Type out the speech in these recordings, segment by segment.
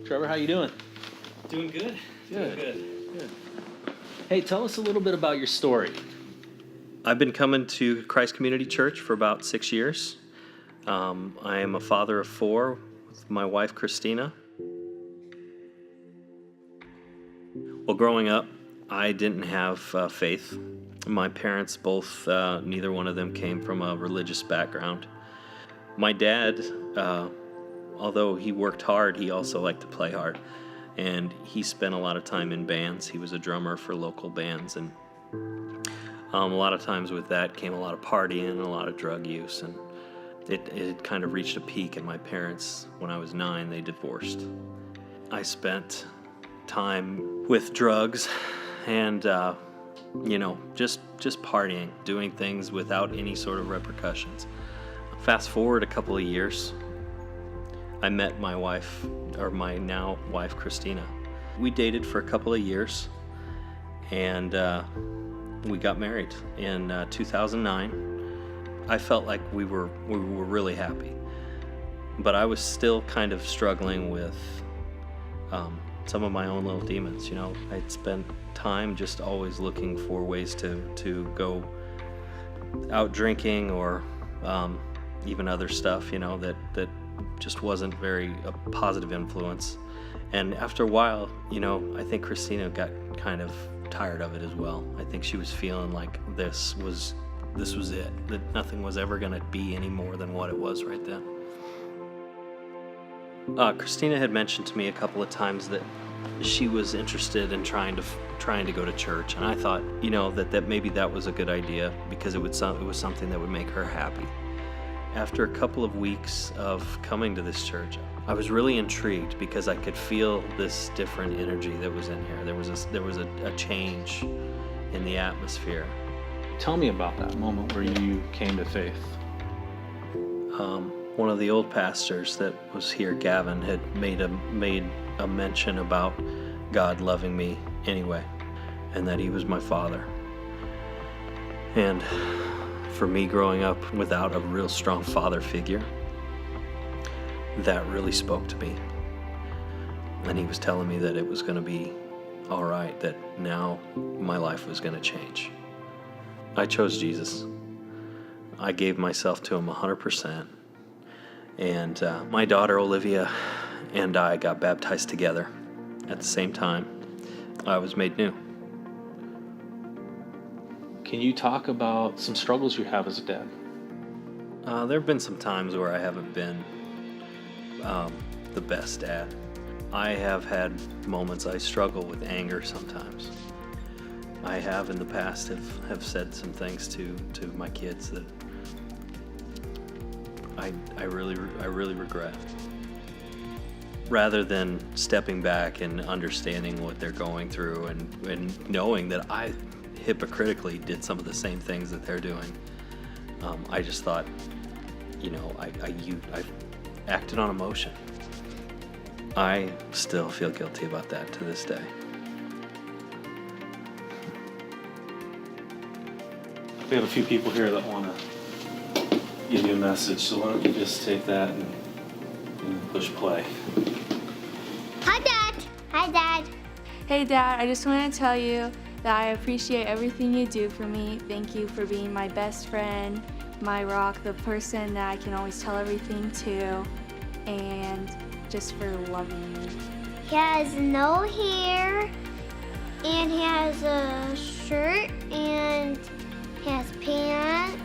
Trevor, how you doing? Doing good. Good. Doing good. Hey, tell us a little bit about your story. I've been coming to Christ Community Church for about 6 years. I am a father of 4 with my wife, Christina. Well, growing up, I didn't have faith. My parents both, neither one of them came from a religious background. My dad, although he worked hard, he also liked to play hard. And he spent a lot of time in bands. He was a drummer for local bands. And a lot of times with that came a lot of partying and a lot of drug use. And it kind of reached a peak. And my parents, when I was 9, they divorced. I spent time with drugs and, just partying, doing things without any sort of repercussions. Fast forward a couple of years, I met my wife, or my now wife, Christina. We dated for a couple of years, and we got married in 2009. I felt like we were really happy, but I was still kind of struggling with some of my own little demons. I'd spent time just always looking for ways to go out drinking or even other stuff, that just wasn't very a positive influence. And after a while, I think Christina got kind of tired of it as well. I think she was feeling like this was it, that nothing was ever going to be any more than what it was right then. Christina had mentioned to me a couple of times that she was interested in trying to go to church, and I thought, that maybe that was a good idea because it was something that would make her happy. After a couple of weeks of coming to this church, I was really intrigued because I could feel this different energy that was in here. There was a change in the atmosphere. Tell me about that moment where you came to faith. One of the old pastors that was here, Gavin, had made a mention about God loving me anyway, and that he was my father. And for me, growing up without a real strong father figure, that really spoke to me. And he was telling me that it was going to be all right, that now my life was going to change. I chose Jesus. I gave myself to him 100%. And my daughter Olivia and I got baptized together at the same time. I was made new. Can you talk about some struggles you have as a dad? There have been some times where I haven't been the best dad. I have had moments I struggle with anger sometimes. I have in the past have said some things to my kids that I really regret. Rather than stepping back and understanding what they're going through and knowing that I hypocritically did some of the same things that they're doing, I just thought, I acted on emotion. I still feel guilty about that to this day. We have a few people here that want to give you a message, so why don't you just take that and push play. Hi, Dad. Hi, Dad. Hey, Dad, I just want to tell you that I appreciate everything you do for me. Thank you for being my best friend, my rock, the person that I can always tell everything to, and just for loving me. He has no hair, and he has a shirt, and he has pants.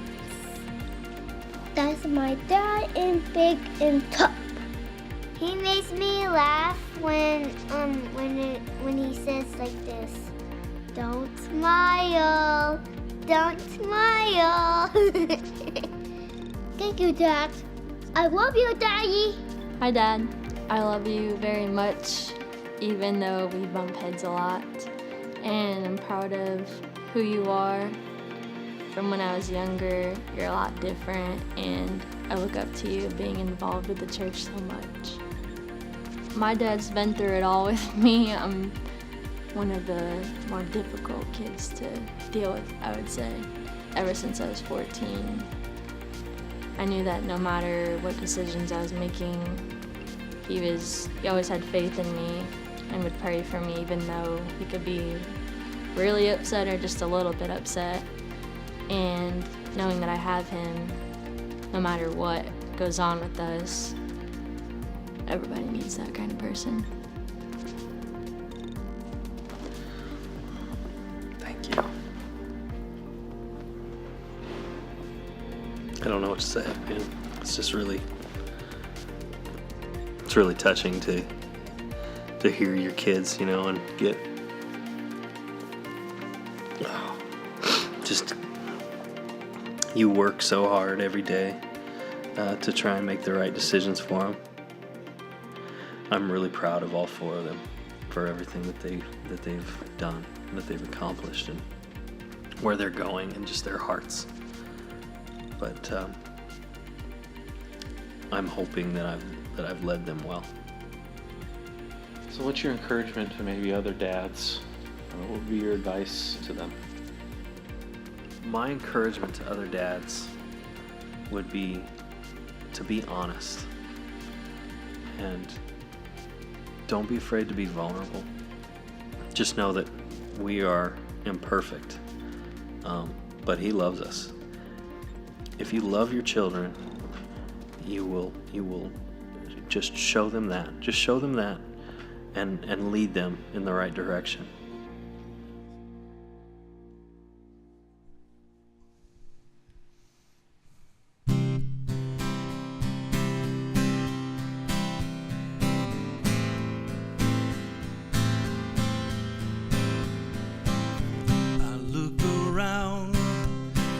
That's my dad in big and tough. He makes me laugh when he says like this. Don't smile. Don't smile. Thank you, Dad. I love you, Daddy. Hi, Dad. I love you very much, even though we bump heads a lot. And I'm proud of who you are. From when I was younger, you're a lot different, and I look up to you being involved with the church so much. My dad's been through it all with me. I'm one of the more difficult kids to deal with, I would say. Ever since I was 14, I knew that no matter what decisions I was making, he always had faith in me and would pray for me, even though he could be really upset or just a little bit upset. And knowing that I have him, no matter what goes on with us, everybody needs that kind of person. Thank you. I don't know what to say, man. It's just really touching to hear your kids, and get just, you work so hard every day to try and make the right decisions for them. I'm really proud of all 4 of them for everything that they've done, that they've accomplished, and where they're going, and just their hearts. But I'm hoping that I've led them well. So what's your encouragement to maybe other dads? What would be your advice to them? My encouragement to other dads would be to be honest, and don't be afraid to be vulnerable. Just know that we are imperfect, but He loves us. If you love your children, you will just show them that. Just show them that, and lead them in the right direction. I look around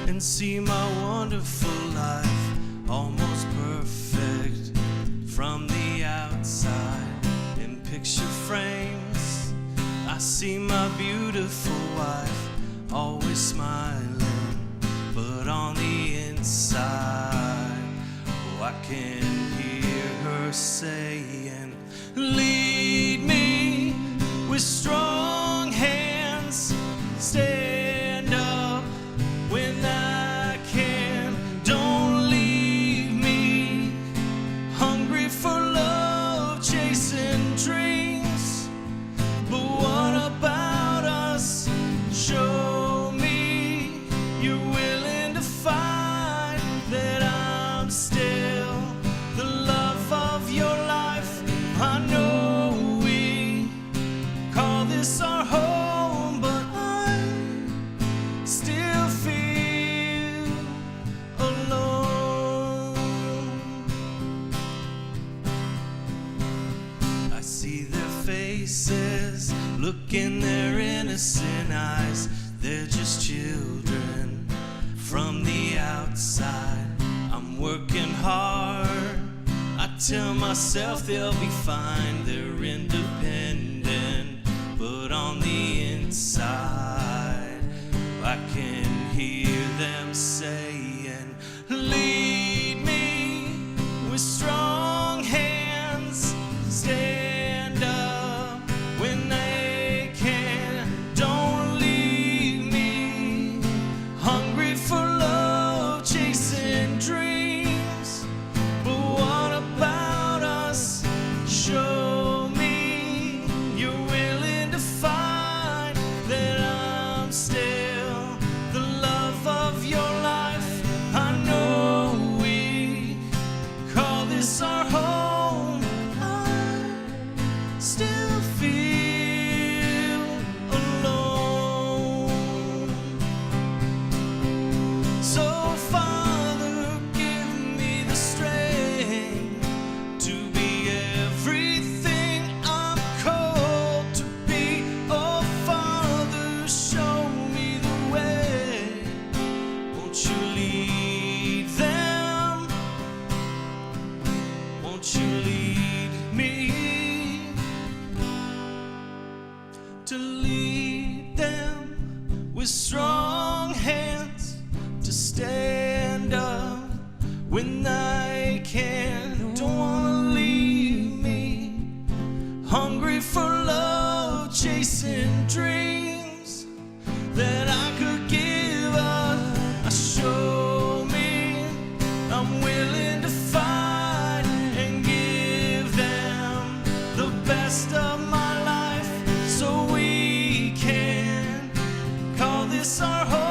and see my wonderful life, almost perfect from the outside. In picture frames, I see my beautiful wife, always smiling, but on the inside, oh, I can hear her saying, lead me with strong hands, stand up when I can, don't leave me hungry for love, chasing dreams. But what about us? Show me you're willing to fight, that I'm still the love of your life. I know we call this our home, but I still feel alone. I see their faces, look in their innocent eyes. They're just children from the outside. I'm working hard, I tell myself they'll be fine. They're independent, but on the inside, I can hear them saying, lead me with strong hands, stand up when they can, don't leave me hungry for love, chasing dreams. But what about us? Show me you're willing to fight, that I'm still the love of your life. I know we call this our home, I still feel alone. So Father, give me the strength to be everything I'm called to be. Oh Father, show me the way. Won't you lead them? Won't you lead me to lead them with strong hands, to stand up when I can. Don't wanna leave me hungry for love, chasing dreams that I could give up. Show me I'm willing to fight and give them our hope.